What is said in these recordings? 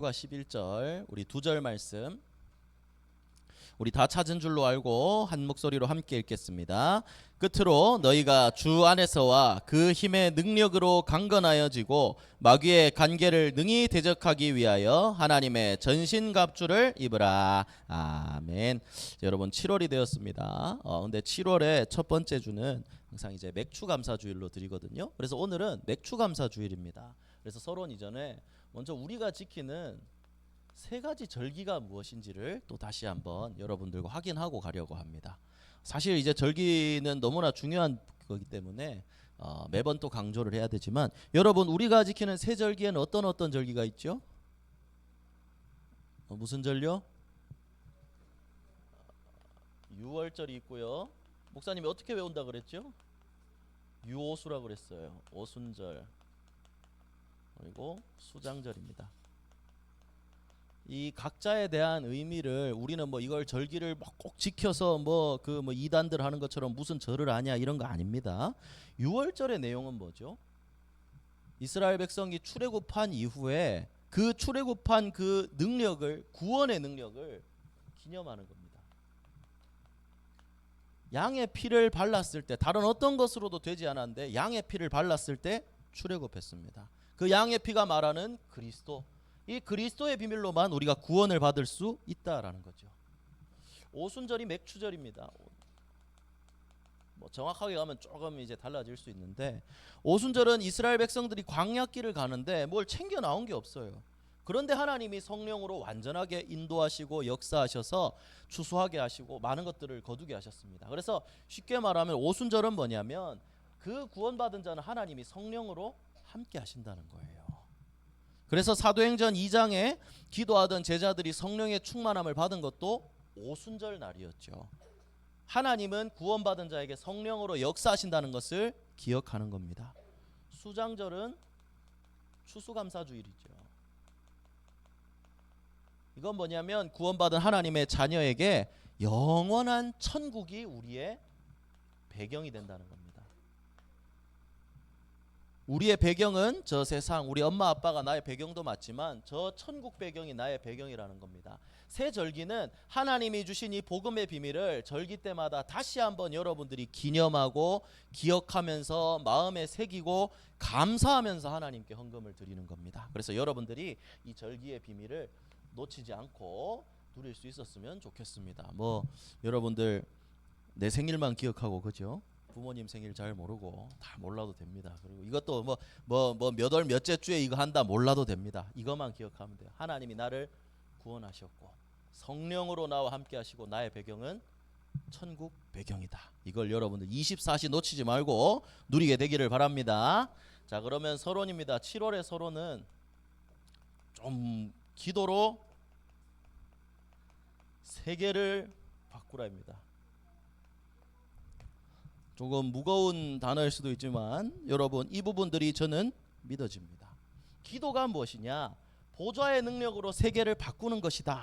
11절 우리 두 절 말씀 우리 다 찾은 줄로 알고 한 목소리로 함께 읽겠습니다. 끝으로 너희가 주 안에서와 그 힘의 능력으로 강건하여지고 마귀의 간계를 능히 대적하기 위하여 하나님의 전신갑주를 입으라. 아멘. 여러분 7월이 되었습니다. 근데 7월의 첫 번째 주는 항상 이제 맥추감사주일로 드리거든요. 그래서 오늘은 맥추감사주일입니다. 그래서 서론 이전에 먼저 우리가 지키는 세 가지 절기가 무엇인지를 또 다시 한번 여러분들과 확인하고 가려고 합니다. 사실 이제 절기는 너무나 중요한 거기 때문에 매번 또 강조를 해야 되지만, 여러분 우리가 지키는 세 절기에는 어떤 절기가 있죠? 무슨 절요? 유월절이 있고요. 목사님이 어떻게 외운다 그랬죠? 유오수라 그랬어요. 오순절 그리고 수장절입니다. 이 각자에 대한 의미를 우리는 뭐 이걸 절기를 꼭 지켜서 뭐 이단들 하는 것처럼 무슨 절을 아냐 이런 거 아닙니다. 유월절의 내용은 뭐죠? 이스라엘 백성이 출애굽한 이후에 그 출애굽한 그 능력을, 구원의 능력을 기념하는 겁니다. 양의 피를 발랐을 때, 다른 어떤 것으로도 되지 않았는데 양의 피를 발랐을 때 출애굽했습니다. 그 양의 피가 말하는 그리스도, 이 그리스도의 비밀로만 우리가 구원을 받을 수 있다라는 거죠. 오순절이 맥추절입니다. 뭐 정확하게 가면 조금 이제 달라질 수 있는데, 오순절은 이스라엘 백성들이 광야길을 가는데 뭘 챙겨 나온 게 없어요. 그런데 하나님이 성령으로 완전하게 인도하시고 역사하셔서 추수하게 하시고 많은 것들을 거두게 하셨습니다. 그래서 쉽게 말하면 오순절은 뭐냐면 그 구원받은 자는 하나님이 성령으로 함께 하신다는 거예요. 그래서 사도행전 2장에 기도하던 제자들이 성령의 충만함을 받은 것도 오순절 날이었죠. 하나님은 구원받은 자에게 성령으로 역사하신다는 것을 기억하는 겁니다. 수장절은 추수감사주일이죠. 이건 뭐냐면 구원받은 하나님의 자녀에게 영원한 천국이 우리의 배경이 된다는 겁니다. 우리의 배경은 저 세상, 우리 엄마 아빠가 나의 배경도 맞지만 저 천국 배경이 나의 배경이라는 겁니다. 새 절기는 하나님이 주신 이 복음의 비밀을 절기 때마다 다시 한번 여러분들이 기념하고 기억하면서 마음에 새기고 감사하면서 하나님께 헌금을 드리는 겁니다. 그래서 여러분들이 이 절기의 비밀을 놓치지 않고 누릴 수 있었으면 좋겠습니다. 뭐 여러분들 내 생일만 기억하고, 그죠? 부모님 생일 잘 모르고 다 몰라도 됩니다. 그리고 이것도 몇 월 몇째 주에 이거 한다 몰라도 됩니다. 이것만 기억하면 돼요. 하나님이 나를 구원하셨고 성령으로 나와 함께 하시고 나의 배경은 천국 배경이다. 이걸 여러분들 24시 놓치지 말고 누리게 되기를 바랍니다. 자, 그러면 서론입니다. 7월의 서론은 좀 기도로 세계를 바꾸라입니다. 조금 무거운 단어일 수도 있지만 여러분 이 부분들이 저는 믿어집니다. 기도가 무엇이냐? 보좌의 능력으로 세계를 바꾸는 것이다.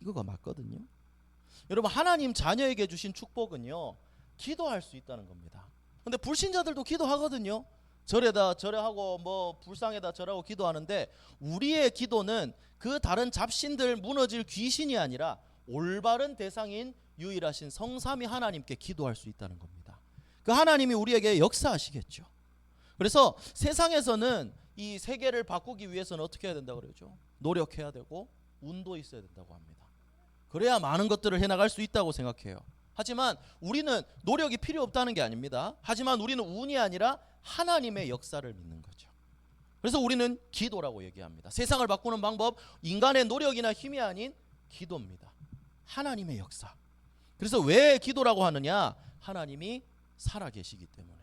이거가 맞거든요. 여러분 하나님 자녀에게 주신 축복은요, 기도할 수 있다는 겁니다. 근데 불신자들도 기도하거든요. 절에다 절하고 뭐 불상에다 절하고 기도하는데, 우리의 기도는 그 다른 잡신들 무너질 귀신이 아니라 올바른 대상인 유일하신 성삼위 하나님께 기도할 수 있다는 겁니다. 그 하나님이 우리에게 역사하시겠죠. 그래서 세상에서는 이 세계를 바꾸기 위해서는 어떻게 해야 된다고 그러죠? 노력해야 되고 운도 있어야 된다고 합니다. 그래야 많은 것들을 해나갈 수 있다고 생각해요. 하지만 우리는 노력이 필요 없다는 게 아닙니다. 하지만 우리는 운이 아니라 하나님의 역사를 믿는 거죠. 그래서 우리는 기도라고 얘기합니다. 세상을 바꾸는 방법, 인간의 노력이나 힘이 아닌 기도입니다. 하나님의 역사. 그래서 왜 기도라고 하느냐? 하나님이 살아계시기 때문에.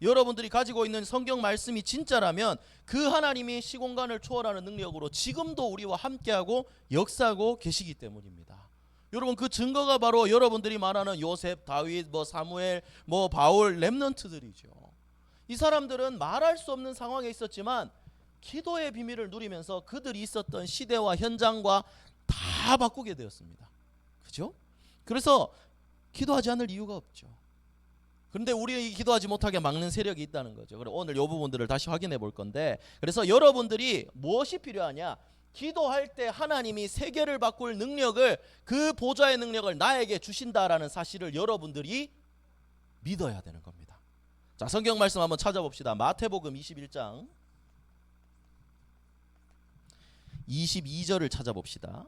여러분들이 가지고 있는 성경 말씀이 진짜라면 그 하나님이 시공간을 초월하는 능력으로 지금도 우리와 함께하고 역사하고 계시기 때문입니다. 여러분 그 증거가 바로 여러분들이 말하는 요셉, 다윗, 사무엘, 바울, 렘넌트들이죠. 이 사람들은 말할 수 없는 상황에 있었지만 기도의 비밀을 누리면서 그들이 있었던 시대와 현장과 다 바꾸게 되었습니다. 그죠? 그래서 기도하지 않을 이유가 없죠. 그런데 우리 기도하지 못하게 막는 세력이 있다는 거죠. 그래서 오늘 이 부분들을 다시 확인해 볼 건데, 그래서 여러분들이 무엇이 필요하냐? 기도할 때 하나님이 세계를 바꿀 능력을, 그 보좌의 능력을 나에게 주신다라는 사실을 여러분들이 믿어야 되는 겁니다. 자, 성경 말씀 한번 찾아봅시다. 마태복음 21장 22절을 찾아봅시다.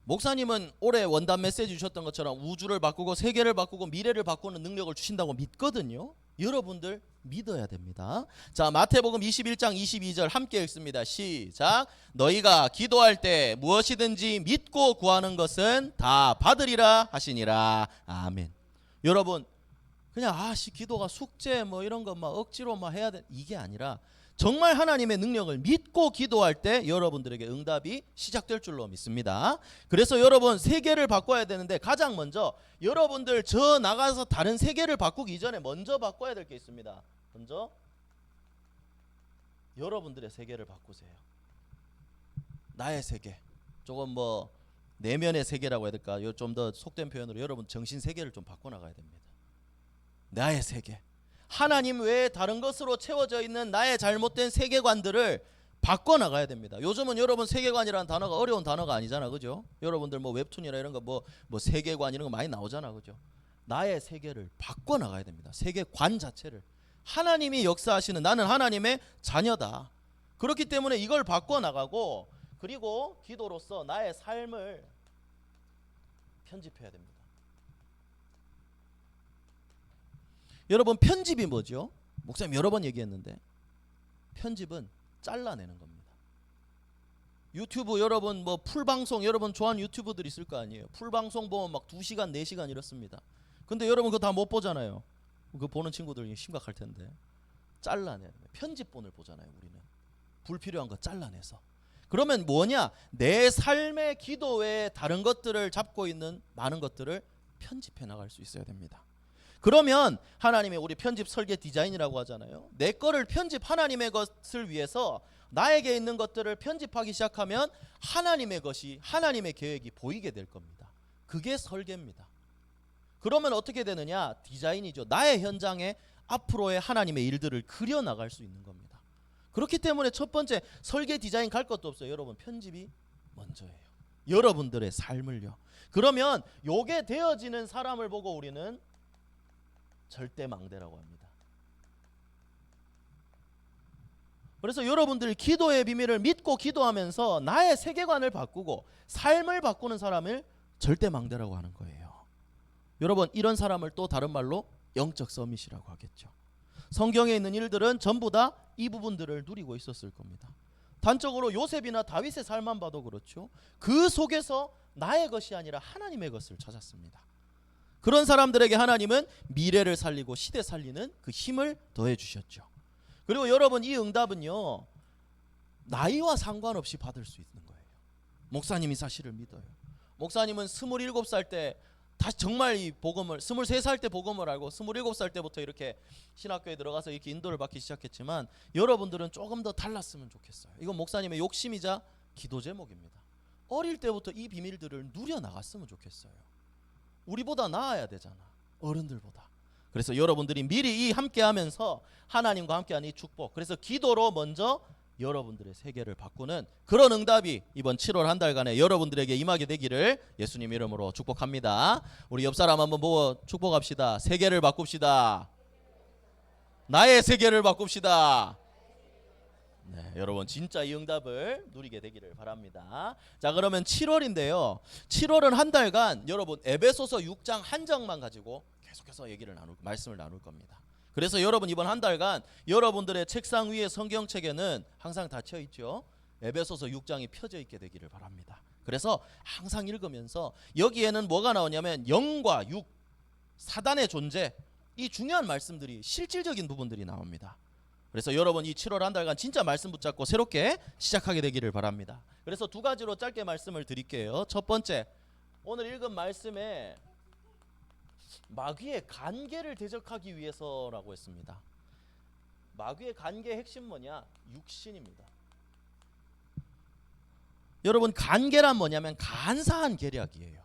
목사님은 올해 원단 메시지 주셨던 것처럼 우주를 바꾸고 세계를 바꾸고 미래를 바꾸는 능력을 주신다고 믿거든요. 여러분들 믿어야 됩니다. 자, 마태복음 21장 22절 함께 읽습니다. 시작. 너희가 기도할 때 무엇이든지 믿고 구하는 것은 다 받으리라 하시니라. 아멘. 여러분, 그냥 기도가 숙제 뭐 이런 거 막 억지로 막 해야 돼, 이게 아니라 정말 하나님의 능력을 믿고 기도할 때 여러분들에게 응답이 시작될 줄로 믿습니다. 그래서 여러분, 세계를 바꿔야 되는데 가장 먼저 여러분들 저 나가서 다른 세계를 바꾸기 이전에 먼저 바꿔야 될 게 있습니다. 먼저 여러분들의 세계를 바꾸세요. 나의 세계, 조금 뭐 내면의 세계라고 해야 될까, 좀 더 속된 표현으로 여러분 정신 세계를 좀 바꿔나가야 됩니다. 나의 세계, 하나님 외에 다른 것으로 채워져 있는 나의 잘못된 세계관들을 바꿔나가야 됩니다. 요즘은 여러분 세계관이라는 단어가 어려운 단어가 아니잖아, 그죠? 여러분들 뭐 웹툰이나 이런 거 뭐 세계관 이런 거 많이 나오잖아, 그죠? 나의 세계를 바꿔나가야 됩니다. 세계관 자체를. 하나님이 역사하시는, 나는 하나님의 자녀다. 그렇기 때문에 이걸 바꿔나가고, 그리고 기도로서 나의 삶을 편집해야 됩니다. 여러분, 편집이 뭐죠? 목사님 여러 번 얘기했는데, 편집은 잘라내는 겁니다. 유튜브 여러분 뭐 풀방송, 여러분 좋아하는 유튜브들 있을 거 아니에요. 풀방송 보면 막 2시간 4시간 이렇습니다. 근데 여러분 그거 다 못 보잖아요. 그거 보는 친구들 심각할 텐데. 잘라내는 거예요. 편집본을 보잖아요, 우리는. 불필요한 거 잘라내서. 그러면 뭐냐? 내 삶의 기도 외에 다른 것들을 잡고 있는 많은 것들을 편집해 나갈 수 있어야 됩니다. 그러면 하나님이, 우리 편집 설계 디자인이라고 하잖아요. 내 거를 편집, 하나님의 것을 위해서 나에게 있는 것들을 편집하기 시작하면 하나님의 것이, 하나님의 계획이 보이게 될 겁니다. 그게 설계입니다. 그러면 어떻게 되느냐? 디자인이죠. 나의 현장에 앞으로의 하나님의 일들을 그려나갈 수 있는 겁니다. 그렇기 때문에 첫 번째, 설계 디자인 갈 것도 없어요. 여러분, 편집이 먼저예요. 여러분들의 삶을요. 그러면 요게 되어지는 사람을 보고 우리는 절대망대라고 합니다. 그래서 여러분들이 기도의 비밀을 믿고 기도하면서 나의 세계관을 바꾸고 삶을 바꾸는 사람을 절대망대라고 하는 거예요. 여러분, 이런 사람을 또 다른 말로 영적 서밋이라고 하겠죠. 성경에 있는 일들은 전부 다 이 부분들을 누리고 있었을 겁니다. 단적으로 요셉이나 다윗의 삶만 봐도 그렇죠. 그 속에서 나의 것이 아니라 하나님의 것을 찾았습니다. 그런 사람들에게 하나님은 미래를 살리고 시대 살리는 그 힘을 더해 주셨죠. 그리고 여러분, 이 응답은요, 나이와 상관없이 받을 수 있는 거예요. 목사님이 사실을 믿어요. 목사님은 27살 때 다시 정말 이 복음을, 23살 때 복음을 알고 27살 때부터 이렇게 신학교에 들어가서 이렇게 인도를 받기 시작했지만, 여러분들은 조금 더 달랐으면 좋겠어요. 이건 목사님의 욕심이자 기도 제목입니다. 어릴 때부터 이 비밀들을 누려나갔으면 좋겠어요. 우리보다 나아야 되잖아, 어른들보다. 그래서 여러분들이 미리 이 함께하면서 하나님과 함께하는 이 축복, 그래서 기도로 먼저 여러분들의 세계를 바꾸는 그런 응답이 이번 7월 한 달간에 여러분들에게 임하게 되기를 예수님 이름으로 축복합니다. 우리 옆 사람 한번 보고 축복합시다. 세계를 바꿉시다. 나의 세계를 바꿉시다. 네, 여러분 진짜 이 응답을 누리게 되기를 바랍니다. 자, 그러면 7월인데요. 7월은 한 달간 여러분 에베소서 6장 한 장만 가지고 계속해서 말씀을 나눌 겁니다. 그래서 여러분 이번 한 달간 여러분들의 책상 위에 성경책에는 항상 닫혀 있죠. 에베소서 6장이 펴져 있게 되기를 바랍니다. 그래서 항상 읽으면서 여기에는 뭐가 나오냐면 영과 육, 사단의 존재, 이 중요한 말씀들이, 실질적인 부분들이 나옵니다. 그래서 여러분 이 7월 한 달간 진짜 말씀 붙잡고 새롭게 시작하게 되기를 바랍니다. 그래서 두 가지로 짧게 말씀을 드릴게요. 첫 번째, 오늘 읽은 말씀에 마귀의 간계를 대적하기 위해서라고 했습니다. 마귀의 간계의 핵심 뭐냐? 육신입니다. 여러분, 간계란 뭐냐면 간사한 계략이에요.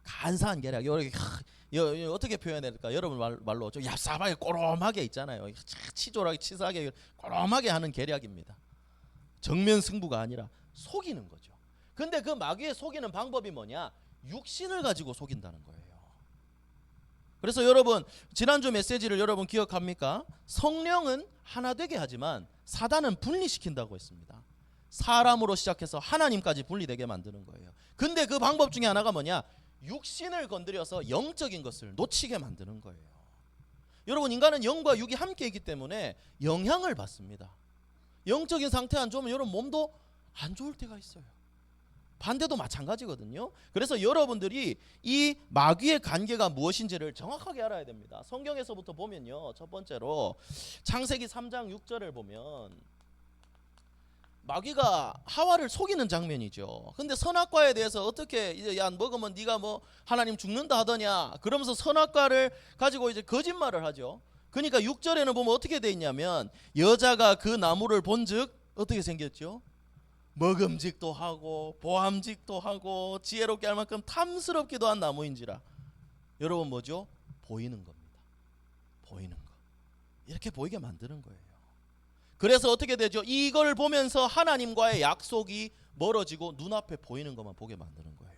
간사한 계략. 어떻게 표현해야 될까? 여러분 말로 좀 얍삽하게 꼬롬하게 있잖아요. 치졸하게 치사하게 꼬롬하게 하는 계략입니다. 정면 승부가 아니라 속이는 거죠. 근데 그 마귀의 속이는 방법이 뭐냐? 육신을 가지고 속인다는 거예요. 그래서 여러분 지난주 메시지를 여러분 기억합니까? 성령은 하나 되게 하지만 사단은 분리시킨다고 했습니다. 사람으로 시작해서 하나님까지 분리되게 만드는 거예요. 근데 그 방법 중에 하나가 뭐냐? 육신을 건드려서 영적인 것을 놓치게 만드는 거예요. 여러분 인간은 영과 육이 함께 있기 때문에 영향을 받습니다. 영적인 상태 안 좋으면 여러분 몸도 안 좋을 때가 있어요. 반대도 마찬가지거든요. 그래서 여러분들이 이 마귀의 관계가 무엇인지를 정확하게 알아야 됩니다. 성경에서부터 보면요. 첫 번째로 창세기 3장 6절을 보면 마귀가 하와를 속이는 장면이죠. 근데 선악과에 대해서 어떻게 이제 야 먹으면 네가 뭐 하나님 죽는다 하더냐 그러면서 선악과를 가지고 이제 거짓말을 하죠. 그러니까 6절에는 보면 어떻게 돼 있냐면 여자가 그 나무를 본즉 어떻게 생겼죠? 먹음직도 하고 보암직도 하고 지혜롭게 할 만큼 탐스럽기도 한 나무인지라. 여러분 뭐죠? 보이는 겁니다. 보이는 거. 이렇게 보이게 만드는 거예요. 그래서 어떻게 되죠? 이걸 보면서 하나님과의 약속이 멀어지고 눈앞에 보이는 것만 보게 만드는 거예요.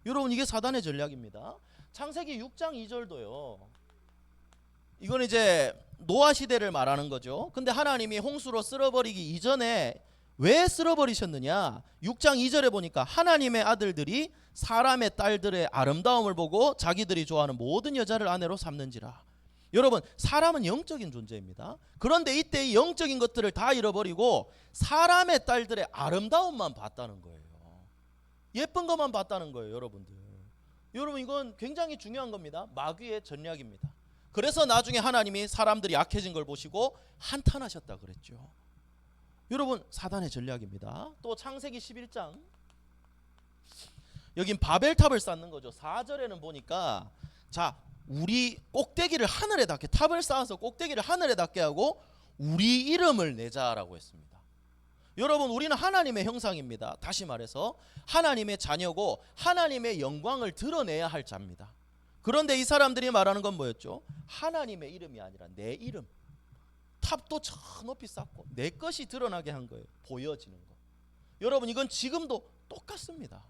여러분 이게 사단의 전략입니다. 창세기 6장 2절도요. 이건 이제 노아 시대를 말하는 거죠. 근데 하나님이 홍수로 쓸어버리기 이전에 왜 쓸어버리셨느냐? 6장 2절에 보니까 하나님의 아들들이 사람의 딸들의 아름다움을 보고 자기들이 좋아하는 모든 여자를 아내로 삼는지라. 여러분 사람은 영적인 존재입니다. 그런데 이때 이 영적인 것들을 다 잃어버리고 사람의 딸들의 아름다움만 봤다는 거예요. 예쁜 것만 봤다는 거예요. 여러분들. 여러분 이건 굉장히 중요한 겁니다. 마귀의 전략입니다. 그래서 나중에 하나님이 사람들이 약해진 걸 보시고 한탄하셨다 그랬죠. 여러분 사단의 전략입니다. 또 창세기 11장 여긴 바벨탑을 쌓는 거죠. 4절에는 보니까 자 우리 꼭대기를 하늘에 닿게 탑을 쌓아서 꼭대기를 하늘에 닿게 하고 우리 이름을 내자라고 했습니다. 여러분 우리는 하나님의 형상입니다. 다시 말해서 하나님의 자녀고 하나님의 영광을 드러내야 할 자입니다. 그런데 이 사람들이 말하는 건 뭐였죠? 하나님의 이름이 아니라 내 이름. 탑도 저 높이 쌓고 내 것이 드러나게 한 거예요. 보여지는 거. 여러분 이건 지금도 똑같습니다.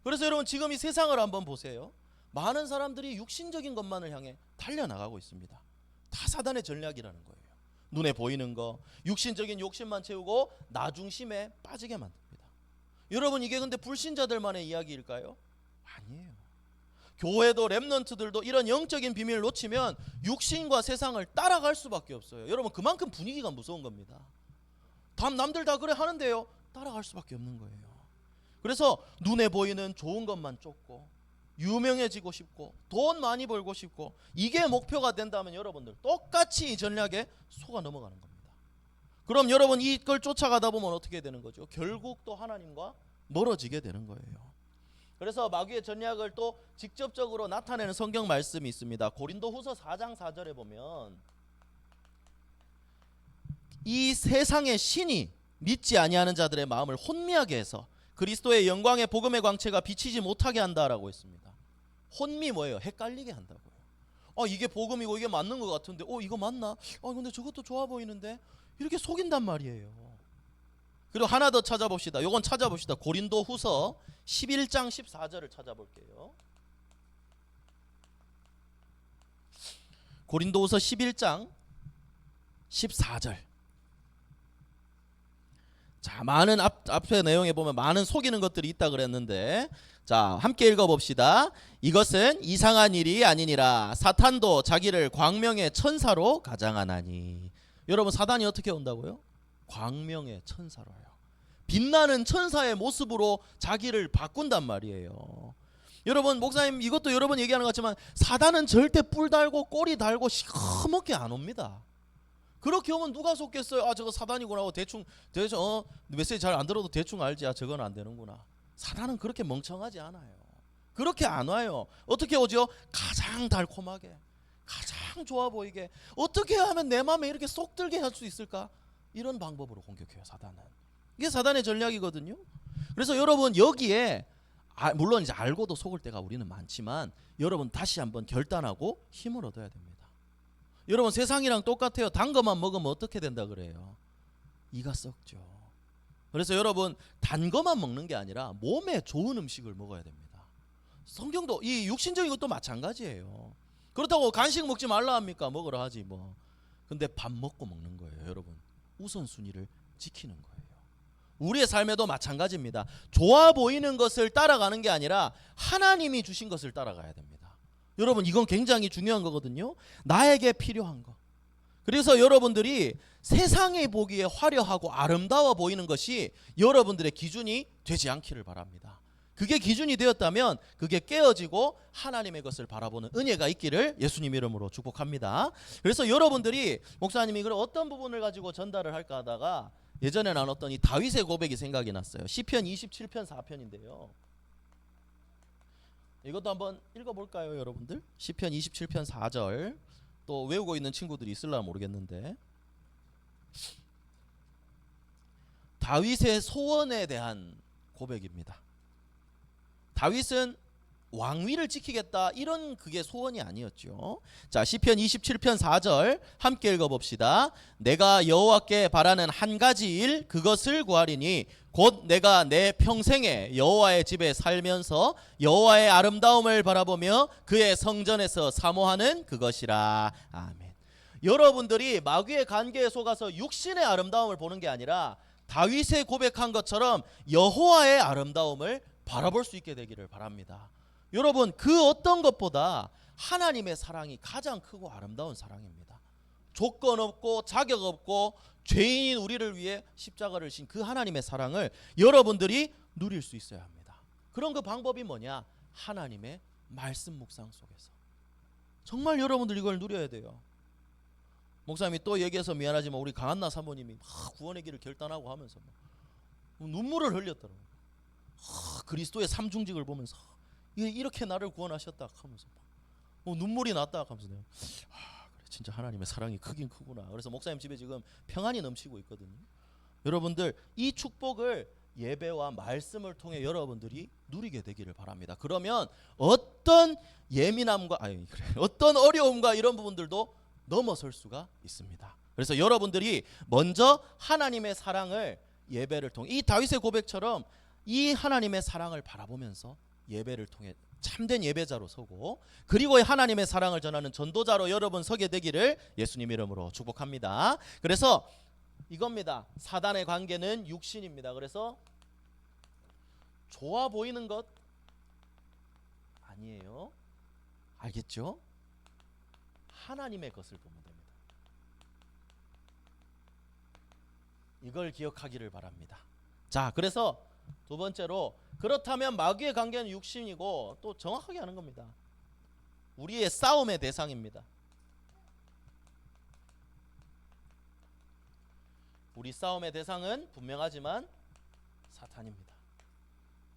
그래서 여러분 지금 이 세상을 한번 보세요. 많은 사람들이 육신적인 것만을 향해 달려나가고 있습니다. 다 사단의 전략이라는 거예요. 눈에 보이는 거, 육신적인 욕심만 채우고 나 중심에 빠지게 만듭니다. 여러분 이게 근데 불신자들만의 이야기일까요? 아니에요. 교회도 렘넌트들도 이런 영적인 비밀을 놓치면 육신과 세상을 따라갈 수밖에 없어요. 여러분 그만큼 분위기가 무서운 겁니다. 남들 다 그래 하는데요. 따라갈 수밖에 없는 거예요. 그래서 눈에 보이는 좋은 것만 쫓고 유명해지고 싶고 돈 많이 벌고 싶고 이게 목표가 된다면 여러분들 똑같이 이 전략에 속아 넘어가는 겁니다. 그럼 여러분 이걸 쫓아가다 보면 어떻게 되는 거죠? 결국 또 하나님과 멀어지게 되는 거예요. 그래서 마귀의 전략을 또 직접적으로 나타내는 성경 말씀이 있습니다. 고린도후서 4장 4절에 보면 이 세상의 신이 믿지 아니하는 자들의 마음을 혼미하게 해서 그리스도의 영광의 복음의 광채가 비치지 못하게 한다라고 했습니다. 혼미 뭐예요? 헷갈리게 한다고요. 이게 복음이고 이게 맞는 것 같은데 이거 맞나? 근데 저것도 좋아 보이는데 이렇게 속인단 말이에요. 그리고 하나 더 찾아봅시다. 요건 찾아봅시다. 고린도후서 11장 14절을 찾아볼게요. 고린도후서 11장 14절. 자, 많은 앞에 내용에 보면 많은 속이는 것들이 있다 그랬는데 자, 함께 읽어봅시다. 이것은 이상한 일이 아니니라 사탄도 자기를 광명의 천사로 가장하나니. 여러분 사단이 어떻게 온다고요? 광명의 천사로요. 빛나는 천사의 모습으로 자기를 바꾼단 말이에요. 여러분 목사님 이것도 여러 번 얘기하는 것 같지만 사단은 절대 뿔 달고 꼬리 달고 시커멓게 안 옵니다. 그렇게 오면 누가 속겠어요? 저거 사단이구나 하고 대충 메시지 잘 안 들어도 대충 알지. 저건 안 되는구나. 사단은 그렇게 멍청하지 않아요. 그렇게 안 와요. 어떻게 오죠? 가장 달콤하게 가장 좋아 보이게 어떻게 하면 내 마음에 이렇게 쏙 들게 할 수 있을까? 이런 방법으로 공격해요. 사단은. 이게 사단의 전략이거든요. 그래서 여러분 여기에 물론 이제 알고도 속을 때가 우리는 많지만 여러분 다시 한번 결단하고 힘을 얻어야 됩니다. 여러분 세상이랑 똑같아요. 단 것만 먹으면 어떻게 된다 그래요? 이가 썩죠. 그래서 여러분 단 것만 먹는 게 아니라 몸에 좋은 음식을 먹어야 됩니다. 성경도 이 육신적인 것도 마찬가지예요. 그렇다고 간식 먹지 말라 합니까? 먹으라 하지 뭐. 근데 밥 먹고 먹는 거예요. 여러분 우선순위를 지키는 거예요. 우리의 삶에도 마찬가지입니다. 좋아 보이는 것을 따라가는 게 아니라 하나님이 주신 것을 따라가야 됩니다. 여러분 이건 굉장히 중요한 거거든요. 나에게 필요한 거. 그래서 여러분들이 세상에 보기에 화려하고 아름다워 보이는 것이 여러분들의 기준이 되지 않기를 바랍니다. 그게 기준이 되었다면 그게 깨어지고 하나님의 것을 바라보는 은혜가 있기를 예수님 이름으로 축복합니다. 그래서 여러분들이 목사님이 그럼 어떤 부분을 가지고 전달을 할까 하다가 예전에 나눴던 이 다윗의 고백이 생각이 났어요. 시편 27편 4편인데요. 이것도 한번 읽어볼까요 여러분들? 시편 27편 4절 또 외우고 있는 친구들이 있을라 모르겠는데 다윗의 소원에 대한 고백입니다. 다윗은 왕위를 지키겠다 이런 그게 소원이 아니었죠. 자 시편 27편 4절 함께 읽어봅시다. 내가 여호와께 바라는 한 가지 일 그것을 구하리니 곧 내가 내 평생에 여호와의 집에 살면서 여호와의 아름다움을 바라보며 그의 성전에서 사모하는 그것이라. 아멘. 여러분들이 마귀의 관계에 속아서 육신의 아름다움을 보는 게 아니라 다윗의 고백한 것처럼 여호와의 아름다움을 바라볼 수 있게 되기를 바랍니다. 여러분 그 어떤 것보다 하나님의 사랑이 가장 크고 아름다운 사랑입니다. 조건 없고 자격 없고 죄인인 우리를 위해 십자가를 진 그 하나님의 사랑을 여러분들이 누릴 수 있어야 합니다. 그런 그 방법이 뭐냐? 하나님의 말씀 묵상 속에서. 정말 여러분들 이걸 누려야 돼요. 목사님이 또 얘기해서 미안하지만 우리 강한나 사모님이 구원의 길을 결단하고 하면서 눈물을 흘렸더라고요. 그리스도의 삼중직을 보면서 이렇게 나를 구원하셨다 하면서 눈물이 났다 하면서 내가 그래 진짜 하나님의 사랑이 크긴 크구나. 그래서 목사님 집에 지금 평안이 넘치고 있거든요. 여러분들 이 축복을 예배와 말씀을 통해 여러분들이 누리게 되기를 바랍니다. 그러면 어떤 예민함과 어떤 어려움과 이런 부분들도 넘어설 수가 있습니다. 그래서 여러분들이 먼저 하나님의 사랑을 예배를 통해 이 다윗의 고백처럼 이 하나님의 사랑을 바라보면서 예배를 통해 참된 예배자로 서고 그리고 하나님의 사랑을 전하는 전도자로 여러분 서게 되기를 예수님 이름으로 축복합니다. 그래서 이겁니다. 사단의 관계는 육신입니다. 그래서 좋아 보이는 것 아니에요. 알겠죠? 하나님의 것을 보면 됩니다. 이걸 기억하기를 바랍니다. 자, 그래서 두 번째로 그렇다면 마귀의 관계는 육신이고 또 정확하게 하는 겁니다. 우리의 싸움의 대상입니다. 우리 싸움의 대상은 분명하지만 사탄입니다.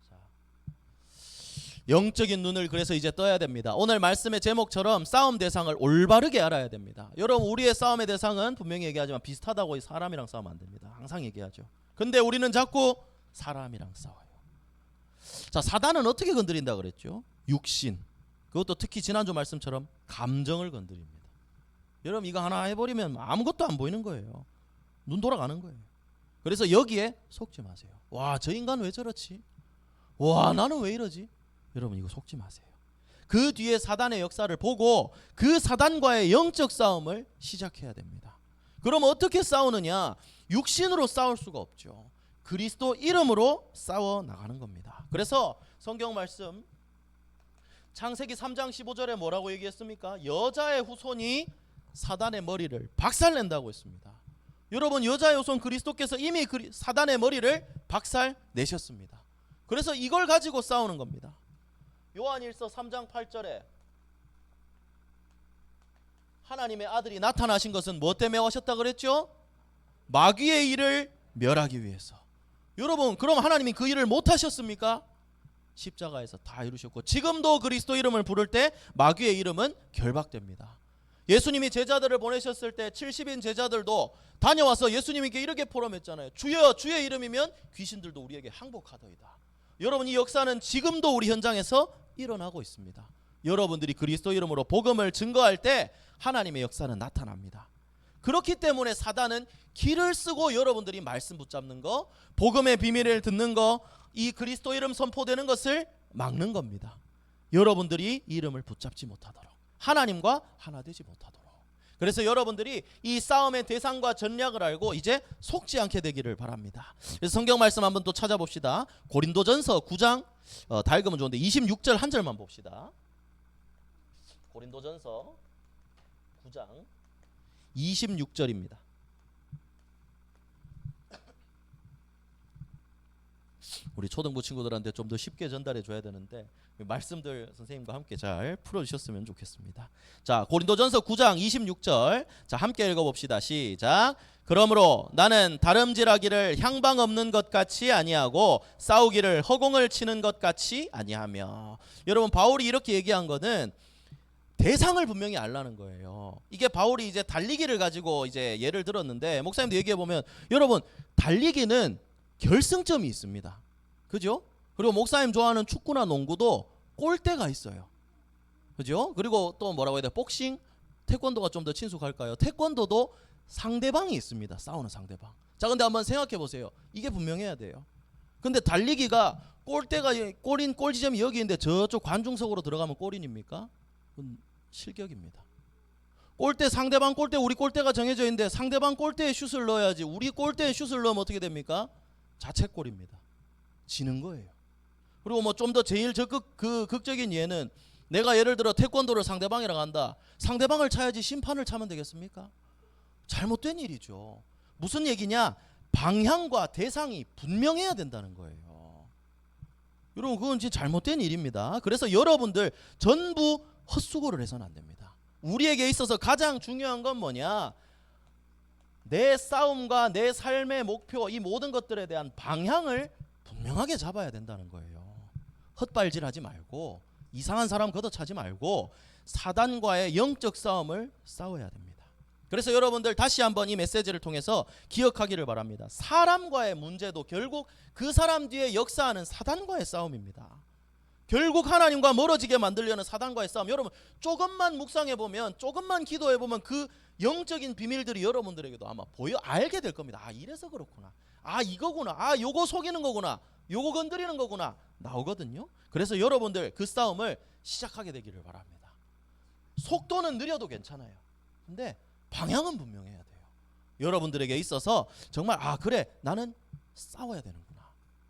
자, 영적인 눈을 그래서 이제 떠야 됩니다. 오늘 말씀의 제목처럼 싸움 대상을 올바르게 알아야 됩니다. 여러분 우리의 싸움의 대상은 분명히 얘기하지만 비슷하다고 사람이랑 싸우면 안 됩니다. 항상 얘기하죠. 근데 우리는 자꾸 사람이랑 싸워요. 자, 사단은 어떻게 건드린다 그랬죠? 육신. 그것도 특히 지난주 말씀처럼 감정을 건드립니다. 여러분 이거 하나 해버리면 아무것도 안 보이는 거예요. 눈 돌아가는 거예요. 그래서 여기에 속지 마세요. 와, 저 인간 왜 저렇지? 와, 나는 왜 이러지? 여러분 이거 속지 마세요. 그 뒤에 사단의 역사를 보고 그 사단과의 영적 싸움을 시작해야 됩니다. 그럼 어떻게 싸우느냐? 육신으로 싸울 수가 없죠. 그리스도 이름으로 싸워 나가는 겁니다. 그래서 성경 말씀 창세기 3장 15절에 뭐라고 얘기했습니까? 여자의 후손이 사단의 머리를 박살낸다고 했습니다. 여러분 여자의 후손 그리스도께서 이미 사단의 머리를 박살내셨습니다. 그래서 이걸 가지고 싸우는 겁니다. 요한일서 3장 8절에 하나님의 아들이 나타나신 것은 무엇 때문에 오셨다 그랬죠? 마귀의 일을 멸하기 위해서. 여러분 그럼 하나님이 그 일을 못하셨습니까? 십자가에서 다 이루셨고 지금도 그리스도 이름을 부를 때 마귀의 이름은 결박됩니다. 예수님이 제자들을 보내셨을 때 70인 제자들도 다녀와서 예수님께 이렇게 포럼했잖아요. 주여, 주의 이름이면 귀신들도 우리에게 항복하더이다. 여러분 이 역사는 지금도 우리 현장에서 일어나고 있습니다. 여러분들이 그리스도 이름으로 복음을 증거할 때 하나님의 역사는 나타납니다. 그렇기 때문에 사단은 길을 쓰고 여러분들이 말씀 붙잡는 거, 복음의 비밀을 듣는 거, 이 그리스도 이름 선포되는 것을 막는 겁니다. 여러분들이 이름을 붙잡지 못하도록, 하나님과 하나 되지 못하도록. 그래서 여러분들이 이 싸움의 대상과 전략을 알고 이제 속지 않게 되기를 바랍니다. 그래서 성경 말씀 한번 또 찾아봅시다. 고린도전서 9장 다 읽으면 좋은데 26절 한 절만 봅시다. 고린도전서 9장 26절입니다. 우리 초등부 친구들한테 좀 더 쉽게 전달해 줘야 되는데 말씀들 선생님과 함께 잘 풀어주셨으면 좋겠습니다. 자, 고린도전서 9장 26절 자 함께 읽어봅시다. 시작. 그러므로 나는 다름질하기를 향방 없는 것 같이 아니하고 싸우기를 허공을 치는 것 같이 아니하며. 여러분 바울이 이렇게 얘기한 거는 대상을 분명히 알라는 거예요. 이게 바울이 이제 달리기를 가지고 이제 예를 들었는데 목사님도 얘기해 보면 여러분 달리기는 결승점이 있습니다. 그죠? 그리고 목사님 좋아하는 축구나 농구도 골대가 있어요. 그죠? 그리고 또 뭐라고 해야 돼? 복싱, 태권도가 좀 더 친숙할까요? 태권도도 상대방이 있습니다. 싸우는 상대방. 자, 근데 한번 생각해 보세요. 이게 분명해야 돼요. 근데 달리기가 골대가 골인 골 지점이 여기 있는데 저쪽 관중석으로 들어가면 골인입니까? 그건 실격입니다. 골대 상대방 골대 우리 골대가 정해져 있는데 상대방 골대에 슛을 넣어야지 우리 골대에 슛을 넣으면 어떻게 됩니까? 자책골입니다. 지는 거예요. 그리고 뭐 좀 더 제일 적극 극적인 예는 내가 예를 들어 태권도를 상대방이랑 한다. 상대방을 차야지 심판을 차면 되겠습니까? 잘못된 일이죠. 무슨 얘기냐? 방향과 대상이 분명해야 된다는 거예요. 여러분 그건 진짜 잘못된 일입니다. 그래서 여러분들 전부 헛수고를 해서는 안 됩니다. 우리에게 있어서 가장 중요한 건 뭐냐? 내 싸움과 내 삶의 목표 이 모든 것들에 대한 방향을 분명하게 잡아야 된다는 거예요. 헛발질하지 말고 이상한 사람 걷어차지 말고 사단과의 영적 싸움을 싸워야 됩니다. 그래서 여러분들 다시 한번 이 메시지를 통해서 기억하기를 바랍니다. 사람과의 문제도 결국 그 사람 뒤에 역사하는 사단과의 싸움입니다. 결국 하나님과 멀어지게 만들려는 사단과의 싸움. 여러분 조금만 묵상해 보면 조금만 기도해 보면 그 영적인 비밀들이 여러분들에게도 아마 알게 될 겁니다. 아 이래서 그렇구나. 아 이거구나. 아 요거 속이는 거구나. 요거 건드리는 거구나. 나오거든요. 그래서 여러분들 그 싸움을 시작하게 되기를 바랍니다. 속도는 느려도 괜찮아요. 근데 방향은 분명해야 돼요. 여러분들에게 있어서 정말 아 그래 나는 싸워야 되는구나.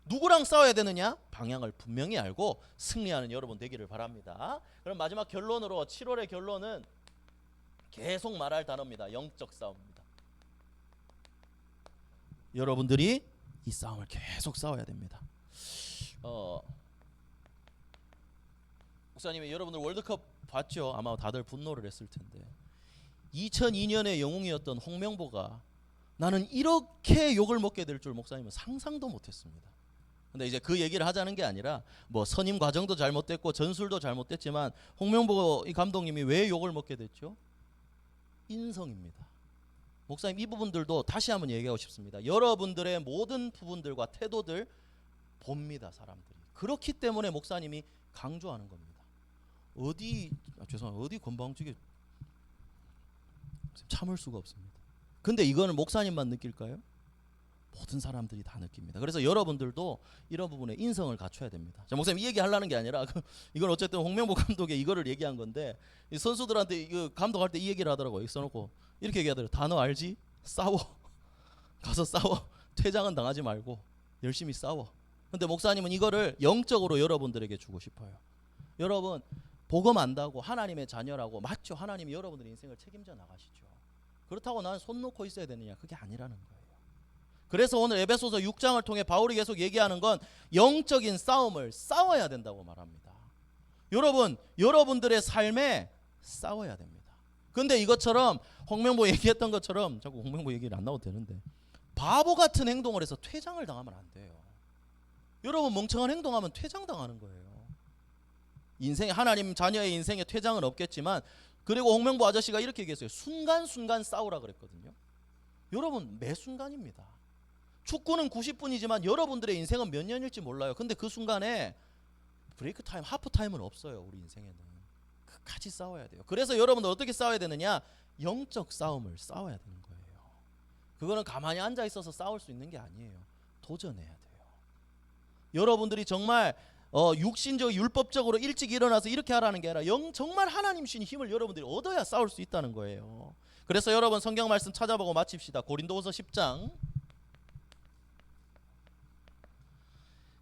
누구랑 싸워야 되느냐? 방향을 분명히 알고 승리하는 여러분 되기를 바랍니다. 그럼 마지막 결론으로 7월의 결론은 계속 말할 단어입니다. 영적 싸움입니다. 여러분들이 이 싸움을 계속 싸워야 됩니다. 목사님이 여러분들 월드컵 봤죠? 아마 다들 분노를 했을 텐데 2002년의 영웅이었던 홍명보가 나는 이렇게 욕을 먹게 될 줄 목사님은 상상도 못했습니다. 근데 이제 그 얘기를 하자는 게 아니라 뭐 선임 과정도 잘못됐고 전술도 잘못됐지만 홍명보 이 감독님이 왜 욕을 먹게 됐죠? 인성입니다. 목사님 이 부분들도 다시 한번 얘기하고 싶습니다. 여러분들의 모든 부분들과 태도들 봅니다. 사람들이. 그렇기 때문에 목사님이 강조하는 겁니다. 죄송합니다. 어디 건방지게 참을 수가 없습니다. 근데 이거는 목사님만 느낄까요? 모든 사람들이 다 느낍니다. 그래서 여러분들도 이런 부분에 인성을 갖춰야 됩니다. 자, 목사님 이 얘기 하려는 게 아니라 이건 어쨌든 홍명보 감독의 이거를 얘기한 건데 이 선수들한테 이거 감독할 때 이 얘기를 하더라고요. 써놓고 이렇게 얘기하더라고요. 단어 알지? 싸워. 가서 싸워. 퇴장은 당하지 말고 열심히 싸워. 근데 목사님은 이거를 영적으로 여러분들에게 주고 싶어요. 여러분 복음 안다고 하나님의 자녀라고 맞죠? 하나님이 여러분들의 인생을 책임져 나가시죠. 그렇다고 난 손 놓고 있어야 되느냐? 그게 아니라는 거예요. 그래서 오늘 에베소서 6장을 통해 바울이 계속 얘기하는 건 영적인 싸움을 싸워야 된다고 말합니다. 여러분, 여러분들의 삶에 싸워야 됩니다. 근데 이것처럼 홍명보 얘기했던 것처럼 자꾸 홍명보 얘기를 안 나와도 되는데 바보 같은 행동을 해서 퇴장을 당하면 안 돼요. 여러분 멍청한 행동하면 퇴장당하는 거예요. 인생 하나님 자녀의 인생에 퇴장은 없겠지만 그리고 홍명보 아저씨가 이렇게 얘기했어요. 순간순간 싸우라 그랬거든요. 여러분 매 순간입니다. 축구는 90분이지만 여러분들의 인생은 몇 년일지 몰라요. 근데 그 순간에 브레이크 타임, 하프 타임은 없어요. 우리 인생에는 끝까지 싸워야 돼요. 그래서 여러분들 어떻게 싸워야 되느냐? 영적 싸움을 싸워야 되는 거예요. 그거는 가만히 앉아 있어서 싸울 수 있는 게 아니에요. 도전해야 돼요. 여러분들이 정말 육신적 율법적으로 일찍 일어나서 이렇게 하라는 게 아니라 정말 하나님 주신 힘을 여러분들이 얻어야 싸울 수 있다는 거예요. 그래서 여러분 성경 말씀 찾아보고 마칩시다. 고린도후서 10장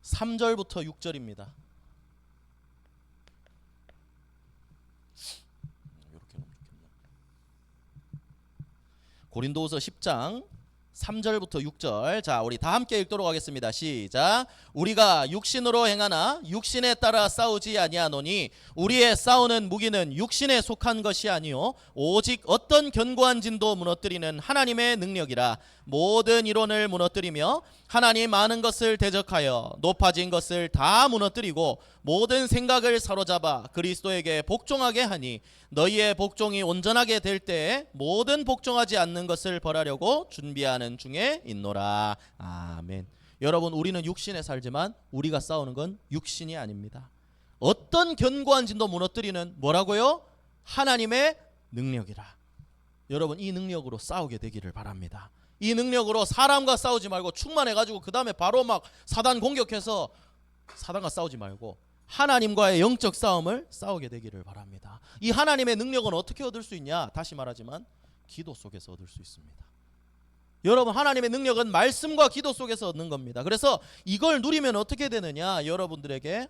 3절부터 6절입니다. 고린도후서 10장 3절부터 6절. 자, 우리 다 함께 읽도록 하겠습니다. 시작. 우리가 육신으로 행하나 육신에 따라 싸우지 아니하노니 우리의 싸우는 무기는 육신에 속한 것이 아니요 오직 어떤 견고한 진도 무너뜨리는 하나님의 능력이라. 모든 이론을 무너뜨리며 하나님 많은 것을 대적하여 높아진 것을 다 무너뜨리고 모든 생각을 사로잡아 그리스도에게 복종하게 하니 너희의 복종이 온전하게 될 때에 모든 복종하지 않는 것을 벌하려고 준비하는 중에 있노라. 아멘. 여러분, 우리는 육신에 살지만 우리가 싸우는 건 육신이 아닙니다. 어떤 견고한 진도 무너뜨리는 뭐라고요? 하나님의 능력이라. 여러분, 이 능력으로 싸우게 되기를 바랍니다. 이 능력으로 사람과 싸우지 말고 충만해가지고 그 다음에 바로 막 사단 공격해서 사단과 싸우지 말고 하나님과의 영적 싸움을 싸우게 되기를 바랍니다. 이 하나님의 능력은 어떻게 얻을 수 있냐? 다시 말하지만 기도 속에서 얻을 수 있습니다. 여러분, 하나님의 능력은 말씀과 기도 속에서 얻는 겁니다. 그래서 이걸 누리면 어떻게 되느냐? 여러분들에게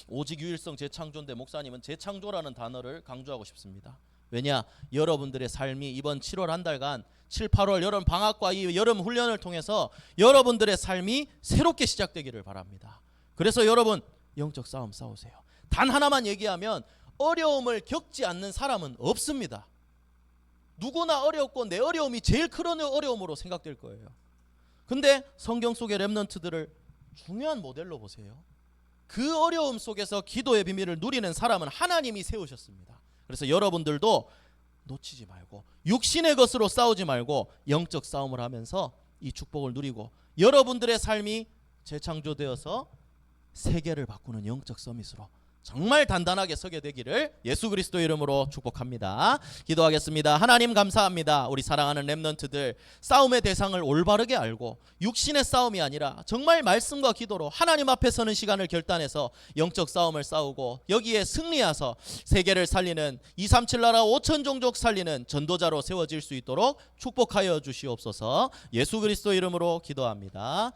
오직 유일성 재창조인데 목사님은 재창조라는 단어를 강조하고 싶습니다. 왜냐? 여러분들의 삶이 이번 7월 한 달간 7, 8월 여름 방학과 이 여름 훈련을 통해서 여러분들의 삶이 새롭게 시작되기를 바랍니다. 그래서 여러분, 영적 싸움 싸우세요. 단 하나만 얘기하면 어려움을 겪지 않는 사람은 없습니다. 누구나 어렵고 내 어려움이 제일 큰 어려움으로 생각될 거예요. 근데 성경 속의 렘넌트들을 중요한 모델로 보세요. 그 어려움 속에서 기도의 비밀을 누리는 사람은 하나님이 세우셨습니다. 그래서 여러분들도 놓치지 말고 육신의 것으로 싸우지 말고 영적 싸움을 하면서 이 축복을 누리고 여러분들의 삶이 재창조되어서 세계를 바꾸는 영적 서밋으로 정말 단단하게 서게 되기를 예수 그리스도 이름으로 축복합니다. 기도하겠습니다. 하나님 감사합니다. 우리 사랑하는 렘넌트들 싸움의 대상을 올바르게 알고 육신의 싸움이 아니라 정말 말씀과 기도로 하나님 앞에 서는 시간을 결단해서 영적 싸움을 싸우고 여기에 승리하서 세계를 살리는 237 나라 5천 종족 살리는 전도자로 세워질 수 있도록 축복하여 주시옵소서. 예수 그리스도 이름으로 기도합니다.